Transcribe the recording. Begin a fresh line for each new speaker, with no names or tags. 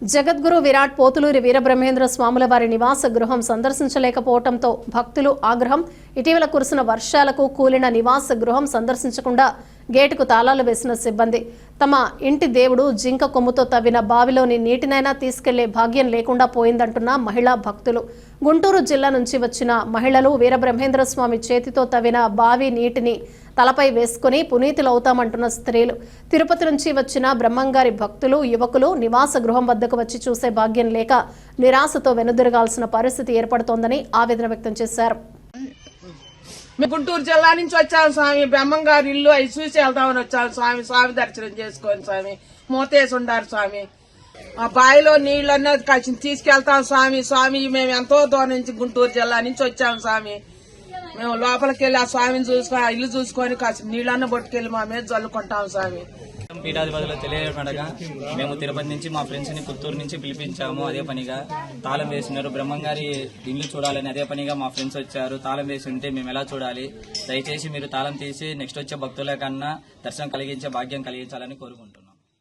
జగద్గురు విరాట్ పోతులూరి వీరబ్రహ్మేంద్ర స్వాముల వారి నివాస గృహం సందర్శించలేకపోవడంతో భక్తులు ఆగ్రహం. ఇటీవల కురిసిన వర్షాలకు కూలిన నివాస గృహం సందర్శించకుండా గేటుకు తాళాలు వేసిన సిబ్బంది తమ ఇంటి దేవుడు జింక కొమ్ముతో తవ్విన బావిలోని నీటినైనా తీసుకెళ్లే భాగ్యం లేకుండా పోయిందంటున్న మహిళా భక్తులు. గుంటూరు జిల్లా నుంచి వచ్చిన మహిళలు వీరబ్రహ్మేంద్ర స్వామి చేతితో తవ్విన బావి నీటిని తలపై వేసుకుని పునీతులవుతామంటున్న స్త్రీలు, తిరుపతి నుంచి వచ్చిన బ్రహ్మంగారి భక్తులు, యువకులు నివాస గృహం వద్దకు వచ్చి చూసే భాగ్యం లేక నిరాశతో వెనుదిరగాల్సిన పరిస్థితి ఏర్పడుతోందని ఆవేదన వ్యక్తం చేశారు.
గుంటూరు జిల్లా నుంచి వచ్చాము స్వామి. బ్రహ్మంగారి ఇల్లు అవి చూసి వెళ్దామని వచ్చాము స్వామి. స్వామి దర్శనం చేసుకోని స్వామి. మూతేసి ఉండారు స్వామి. ఆ బావిలో నీళ్ళన్నది కలిసి తీసుకెళ్తాం స్వామి. స్వామి మేము ఎంతో దూరం నుంచి గుంటూరు జిల్లా నుంచి వచ్చాము స్వామి. మేము లోపలికి వెళ్ళి ఆ స్వామిని చూసుకొని ఆ ఇల్లు చూసుకొని కాసి నీళ్ళన్న పట్టుకెళ్ళి మా మీద చల్లుకుంటాం స్వామి.
పీఠాధిపతులు తెలియపడగా మేము తిరుపతి నుంచి మా ఫ్రెండ్స్ ని పుత్తూరు నుంచి పిలిపించాము. అదే పనిగా తాళం వేసినారు. బ్రహ్మంగారి ఇల్లు చూడాలని అదే పనిగా మా ఫ్రెండ్స్ వచ్చారు. తాళం వేసి ఉంటే మేము ఎలా చూడాలి? దయచేసి మీరు తాళం తీసి నెక్స్ట్ వచ్చే భక్తుల కన్నా దర్శనం కలిగించే భాగ్యం కలిగించాలని కోరుకుంటున్నాం.